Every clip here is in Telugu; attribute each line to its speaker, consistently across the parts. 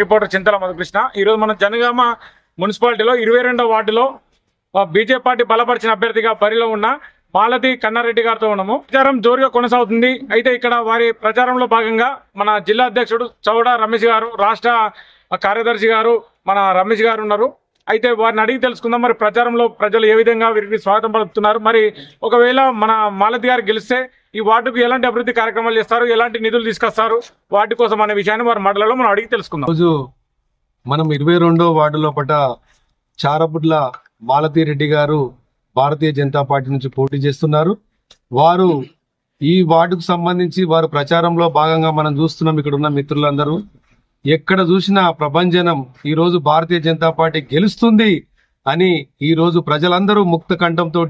Speaker 1: రిపోర్టర్ చింతల మధుకృష్ణ. ఈరోజు మన జనగామ మున్సిపాలిటీలో 22వ వార్డులో బీజేపీ పార్టీ బలపరిచిన అభ్యర్థిగా బరిలో ఉన్న మాలతి కన్నారెడ్డి గారితో ఉన్నాము. ప్రచారం జోరుగా కొనసాగుతుంది. అయితే ఇక్కడ వారి ప్రచారంలో భాగంగా మన జిల్లా అధ్యక్షుడు చౌడ రమేష్ గారు, రాష్ట్ర కార్యదర్శి గారు మన రమేష్ గారు ఉన్నారు. అయితే వారిని అడిగి తెలుసుకుందాం, మరి ప్రచారంలో ప్రజలు ఏ విధంగా వీరికి స్వాగతం పలుకుతున్నారు, మరి ఒకవేళ మన మాలతి గారు గెలిస్తే ఈ వార్డుకు ఎలాంటి అభివృద్ధి కార్యక్రమాలు చేస్తారు, ఎలాంటి నిధులు తీసుకొస్తారు వాటి కోసం అనే విషయాన్ని వారి మాటలలో మనం అడిగి తెలుసుకుందాం.
Speaker 2: రోజు మనం 22వ వార్డు లోపల చారపుట్ల మాలతి రెడ్డి గారు భారతీయ జనతా పార్టీ నుంచి పోటీ చేస్తున్నారు. వారు ఈ వార్డుకు సంబంధించి వారు ప్రచారంలో భాగంగా మనం చూస్తున్నాం. ఇక్కడ ఉన్న మిత్రులందరూ ఎక్కడ చూసినా ప్రభంజనం ఈరోజు భారతీయ జనతా పార్టీ గెలుస్తుంది అని ఈరోజు ప్రజలందరూ ముక్త కంఠంతో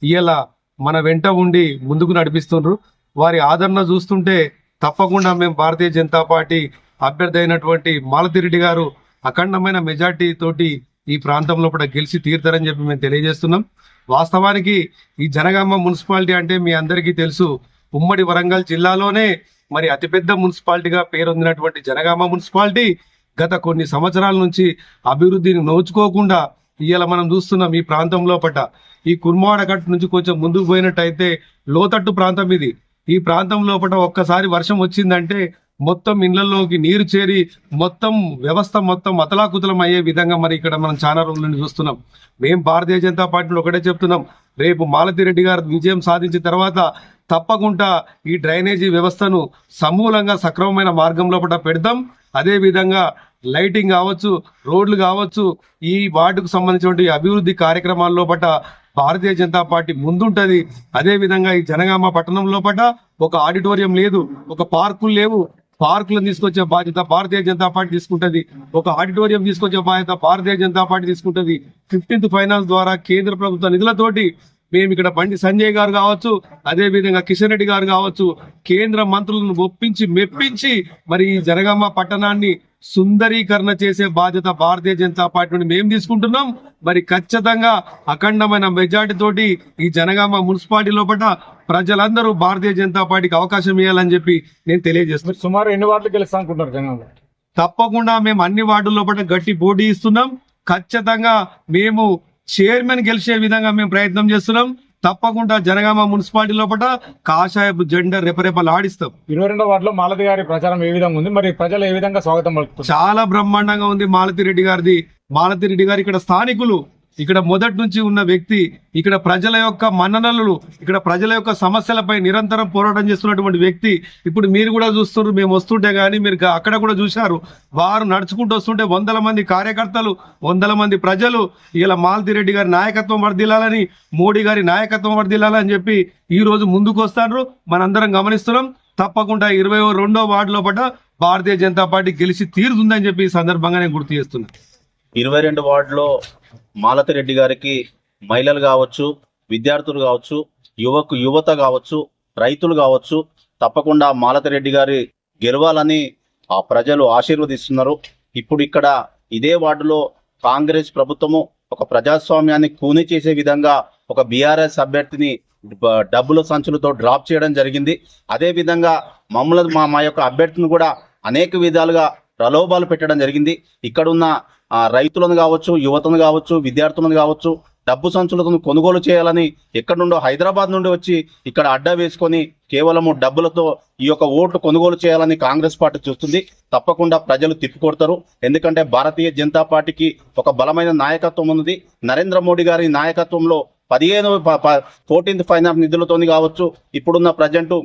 Speaker 2: ఇయ్యాల మన వెంట ఉండి ముందుకు నడిపిస్తున్నారు. వారి ఆదరణ చూస్తుంటే తప్పకుండా మేము భారతీయ జనతా పార్టీ అభ్యర్థి అయినటువంటి మాలతిరెడ్డి గారు అఖండమైన మెజార్టీ తోటి ఈ ప్రాంతంలో కూడా గెలిచి తీరుతారని చెప్పి మేము తెలియజేస్తున్నాం. వాస్తవానికి ఈ జనగామ మున్సిపాలిటీ అంటే మీ అందరికీ తెలుసు, ఉమ్మడి వరంగల్ జిల్లాలోనే మరి అతిపెద్ద మున్సిపాలిటీగా పేరొందినటువంటి జనగామ మున్సిపాలిటీ గత కొన్ని సంవత్సరాల నుంచి అభివృద్ధిని నోచుకోకుండా ఇవాళ మనం చూస్తున్నాం. ఈ ప్రాంతంలో ఈ కుర్మాడ కట్టు నుంచి కొంచెం ముందుకు పోయినట్టయితే లోతట్టు ప్రాంతం ఇది. ఈ ప్రాంతం లోపల ఒక్కసారి వర్షం వచ్చిందంటే మొత్తం ఇళ్లలోకి నీరు చేరి మొత్తం వ్యవస్థ మొత్తం అతలాకుతలం అయ్యే విధంగా మరి ఇక్కడ మనం చాలా రోజుల నుండి చూస్తున్నాం. మేము భారతీయ జనతా పార్టీలో ఒకటే చెప్తున్నాం, రేపు మాలతిరెడ్డి గారు విజయం సాధించిన తర్వాత తప్పకుండా ఈ డ్రైనేజీ వ్యవస్థను సమూలంగా సక్రమమైన మార్గం లోపల పెడతాం. అదే విధంగా లైటింగ్ కావచ్చు, రోడ్లు కావచ్చు, ఈ వార్డుకు సంబంధించినటువంటి అభివృద్ధి కార్యక్రమాల లోపల భారతీయ జనతా పార్టీ ముందుంటది. అదే విధంగా ఈ జనగామ పట్టణం లోపల ఒక ఆడిటోరియం లేదు, ఒక పార్కులు లేవు. పార్కులను తీసుకొచ్చే బాధ్యత భారతీయ జనతా పార్టీ తీసుకుంటది. ఒక ఆడిటోరియం తీసుకొచ్చే బాధ్యత భారతీయ జనతా పార్టీ తీసుకుంటది. 15th ఫైనాన్స్ ద్వారా కేంద్ర ప్రభుత్వ నిధులతోటి మేము ఇక్కడ బండి సంజయ్ గారు కావచ్చు, అదే విధంగా కిషన్ రెడ్డి గారు కావచ్చు, కేంద్ర మంత్రులను ఒప్పించి మెప్పించి మరి ఈ జనగామ పట్టణాన్ని సుందరీకరణ చేసే బాధ్యత భారతీయ జనతా పార్టీ నుండి మేము తీసుకుంటున్నాం. మరి ఖచ్చితంగా అఖండమైన మెజార్టీ తోటి ఈ జనగామ మున్సిపాలిటీ లోపల ప్రజలందరూ భారతీయ జనతా పార్టీకి అవకాశం ఇవ్వాలని చెప్పి నేను తెలియజేస్తున్నాను.
Speaker 1: సుమారు ఎన్ని వార్డులు గెలుస్తా అనుకుంటారు జనాలు?
Speaker 2: తప్పకుండా మేము అన్ని వార్డుల లోపల గట్టి పోటీ ఇస్తున్నాం. ఖచ్చితంగా మేము చైర్మన్ గెలిచే విధంగా మేము ప్రయత్నం చేస్తున్నాం. తప్పకుండా జనగామ మున్సిపాలిటీ లోపల కాషాయపు జెండా రెపరెపలు ఆడిస్తాం.
Speaker 1: 22వ వార్డులో మాలతి గారి ప్రచారం ఏ విధంగా ఉంది, మరి ప్రజలు ఏ విధంగా స్వాగతం పలుకుతారు?
Speaker 2: చాలా బ్రహ్మాండంగా ఉంది మాలతిరెడ్డి గారిది. మాలతిరెడ్డి గారు ఇక్కడ స్థానికులు, ఇక్కడ మొదటి నుంచి ఉన్న వ్యక్తి, ఇక్కడ ప్రజల యొక్క మన్ననలు, ఇక్కడ ప్రజల యొక్క సమస్యలపై నిరంతరం పోరాటం చేస్తున్నటువంటి వ్యక్తి. ఇప్పుడు మీరు కూడా చూస్తున్నారు, మేము వస్తుంటే గానీ మీరు అక్కడ కూడా చూశారు, వారు నడుచుకుంటూ వస్తుంటే 100 మంది కార్యకర్తలు, 100 మంది ప్రజలు ఇలా మాలతిరెడ్డి గారి నాయకత్వం వర్ధిల్లాలని, మోడీ గారి నాయకత్వం వర్ధిల్లాలని చెప్పి ఈ రోజు ముందుకు వస్తారు. మనందరం గమనిస్తున్నాం. తప్పకుండా 22వ వార్డు లోపల భారతీయ జనతా పార్టీ గెలిచి తీరుతుందని చెప్పి ఈ సందర్భంగా నేను గుర్తు చేస్తున్నాను.
Speaker 3: 22 వార్డులో మాలతిరెడ్డి గారికి మహిళలు కావచ్చు, విద్యార్థులు కావచ్చు, యువత కావచ్చు, రైతులు కావచ్చు, తప్పకుండా మాలతిరెడ్డి గారి గెలవాలని ఆ ప్రజలు ఆశీర్వదిస్తున్నారు. ఇప్పుడు ఇక్కడ ఇదే వార్డులో కాంగ్రెస్ ప్రభుత్వము ఒక ప్రజాస్వామ్యాన్ని కూని చేసే విధంగా ఒక బీఆర్ఎస్ అభ్యర్థిని డబ్బుల సంచులతో డ్రాప్ చేయడం జరిగింది. అదే విధంగా మమ్మల్ని మా యొక్క అభ్యర్థిని కూడా అనేక విధాలుగా ప్రలోభాలు పెట్టడం జరిగింది. ఇక్కడున్న రైతులను కావచ్చు, యువతను కావచ్చు, విద్యార్థులను కావచ్చు డబ్బు సంచులతో కొనుగోలు చేయాలని ఎక్కడి నుండో హైదరాబాద్ నుండి వచ్చి ఇక్కడ అడ్డా వేసుకొని కేవలము డబ్బులతో ఈ యొక్క ఓట్లు కొనుగోలు చేయాలని కాంగ్రెస్ పార్టీ చూస్తుంది. తప్పకుండా ప్రజలు తిప్పికొడతారు. ఎందుకంటే భారతీయ జనతా పార్టీకి ఒక బలమైన నాయకత్వం ఉన్నది. నరేంద్ర మోడీ గారి నాయకత్వంలో 14th ఫైనాన్స్ నిధులతోని కావచ్చు, ఇప్పుడున్న ప్రజెంట్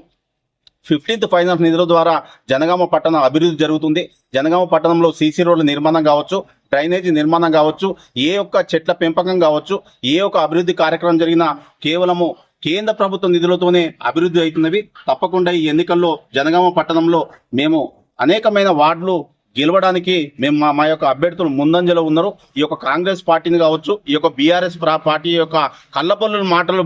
Speaker 3: 15th ఫైనాన్స్ నిధుల ద్వారా జనగామ పట్టణ అభివృద్ధి జరుగుతుంది. జనగామ పట్టణంలో సీసీ రోడ్ల నిర్మాణం కావచ్చు, డ్రైనేజీ నిర్మాణం కావచ్చు, ఏ ఒక్క చెట్ల పెంపకం కావచ్చు, ఏ ఒక్క అభివృద్ధి కార్యక్రమం జరిగినా కేవలము కేంద్ర ప్రభుత్వ నిధులతోనే అభివృద్ధి అవుతున్నవి. తప్పకుండా ఈ ఎన్నికల్లో జనగామ పట్టణంలో మేము అనేకమైన వార్డులు గెలవడానికి మేము మా యొక్క అభ్యర్థులు ముందంజలో ఉన్నారు. ఈ యొక్క కాంగ్రెస్ పార్టీని కావచ్చు, ఈ యొక్క బీఆర్ఎస్ పార్టీ యొక్క కళ్ళపల్లు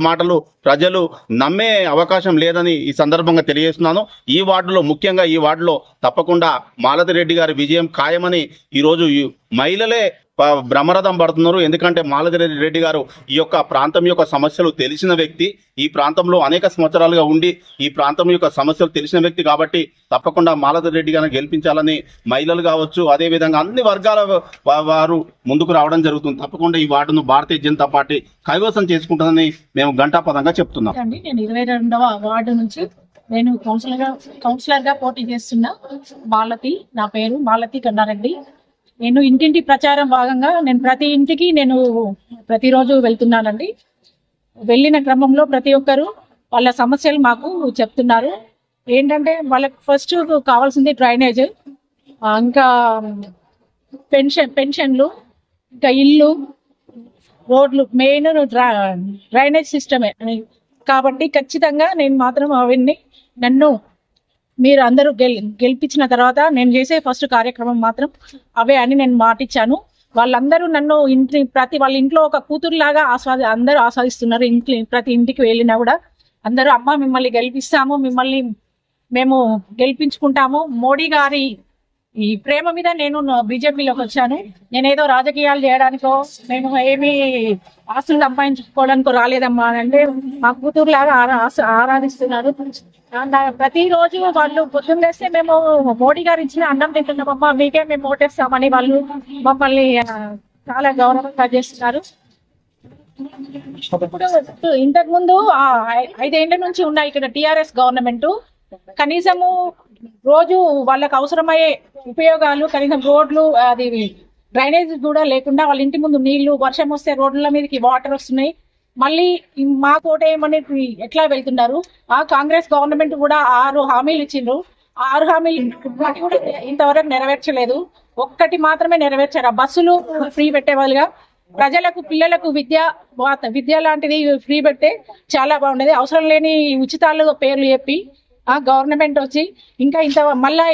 Speaker 3: మాటలు ప్రజలు నమ్మే అవకాశం లేదని ఈ సందర్భంగా తెలియజేస్తున్నాను. ఈ వార్డులో ముఖ్యంగా ఈ వార్డులో తప్పకుండా మాలతిరెడ్డి గారి విజయం ఖాయమని ఈరోజు మహిళలే బ్రహ్మరథం పడుతున్నారు. ఎందుకంటే మాలతి రెడ్డి గారు ఈ యొక్క ప్రాంతం యొక్క సమస్యలు తెలిసిన వ్యక్తి, ఈ ప్రాంతంలో అనేక సంవత్సరాలుగా ఉండి ఈ ప్రాంతం యొక్క సమస్యలు తెలిసిన వ్యక్తి కాబట్టి తప్పకుండా మాలతి రెడ్డి గారిని గెలిపించాలని మహిళలు కావచ్చు, అదేవిధంగా అన్ని వర్గాల వారు ముందుకు రావడం జరుగుతుంది. తప్పకుండా ఈ వార్డును భారతీయ జనతా పార్టీ కైవసం చేసుకుంటుందని మేము ఘంటాపదంగా చెప్తున్నాం.
Speaker 4: అండి, నేను 22వ వార్డు నుంచి నేను కౌన్సిలర్గా పోటీ చేస్తున్నా. నా పేరు మాలతి కన్నారెడ్డి. నేను ఇంటింటి ప్రచారం భాగంగా నేను ప్రతి ఇంటికి ప్రతిరోజు వెళ్తున్నానండి. వెళ్ళిన క్రమంలో ప్రతి ఒక్కరు వాళ్ళ సమస్యలు మాకు చెప్తున్నారు. ఏంటంటే వాళ్ళకి ఫస్ట్ కావాల్సింది డ్రైనేజ్, ఇంకా పెన్షన్లు, ఇంకా ఇల్లు, రోడ్లు, మెయిన్ డ్రైనేజ్ సిస్టమే. కాబట్టి ఖచ్చితంగా నేను మాత్రం అవన్నీ మీరు అందరూ గెలిపించిన తర్వాత నేను చేసే ఫస్ట్ కార్యక్రమం మాత్రం అవే అని నేను మాటిచ్చాను. వాళ్ళందరూ నన్ను వాళ్ళ ఇంట్లో ఒక కూతురులాగా అందరూ ఆస్వాదిస్తున్నారు. ప్రతి ఇంటికి వెళ్ళినా కూడా అందరూ అమ్మ మిమ్మల్ని గెలిపిస్తాము, మిమ్మల్ని మేము గెలిపించుకుంటాము. మోడీ గారి ఈ ప్రేమ మీద నేను బీజేపీలోకి వచ్చాను. నేనేదో రాజకీయాలు చేయడానికో నేను ఏమి ఆస్తులు సంపాదించుకోవడానికో రాలేదమ్మా అంటే మా కూతురులాగా ఆరాధిస్తున్నారు. ప్రతిరోజు వాళ్ళు పొద్దున్న లేస్తే మేము మోడీ గారు ఇచ్చిన అన్నం తింటున్నామమ్మా, మీకే మేము ఓటేస్తామని వాళ్ళు మమ్మల్ని చాలా గౌరవంగా చేస్తున్నారు. ఇప్పుడు ఇంతకు ముందు 5 ఏళ్ల నుంచి ఉన్న ఇక్కడ టిఆర్ఎస్ గవర్నమెంట్ కనీసము రోజు వాళ్ళకు అవసరమయ్యే ఉపయోగాలు, కనీసం రోడ్లు, అది డ్రైనేజ్ కూడా లేకుండా వాళ్ళ ఇంటి ముందు నీళ్లు, వర్షం వస్తే రోడ్ల మీదకి వాటర్ వస్తున్నాయి. మళ్ళీ మా కోటేమని ఎట్లా వెళ్తున్నారు. ఆ కాంగ్రెస్ గవర్నమెంట్ కూడా 6 హామీలు ఇచ్చిండ్రు. 6 హామీలు కూడా ఇంతవరకు నెరవేర్చలేదు. ఒక్కటి మాత్రమే నెరవేర్చారు. బస్సులు ఫ్రీ పెట్టేవాళ్ళుగా ప్రజలకు, పిల్లలకు విద్య లాంటిది ఫ్రీ పెడితే చాలా బాగుండేది. అవసరం లేని ఉచితాలు పేర్లు చెప్పి ఆ గవర్నమెంట్ వచ్చి ఇంకా మళ్ళా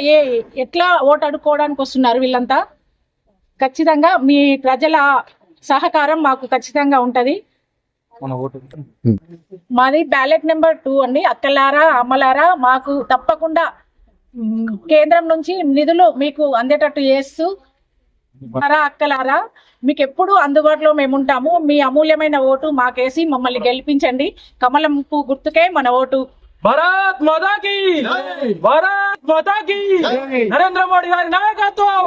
Speaker 4: ఎట్లా ఓటు అడుక్కోవడానికి వస్తున్నారు వీళ్ళంతా. ఖచ్చితంగా మీ ప్రజల సహకారం మాకు ఖచ్చితంగా ఉంటది. మాది బ్యాలెట్ నెంబర్ 2 అండి. అక్కలారా, అమ్మలారా, మాకు తప్పకుండా కేంద్రం నుంచి నిధులు మీకు అందేటట్టు చేస్తూ అక్కలారా మీకు ఎప్పుడు అందుబాటులో మేము ఉంటాము. మీ అమూల్యమైన ఓటు మాకేసి మమ్మల్ని గెలిపించండి. కమలం పువ్వు గుర్తుకే మన ఓటు.
Speaker 1: భారత్ మాతా కీ జై, భారత్ మాతా కీ జై, నరేంద్ర మోడీ గారి నాయకత్వం.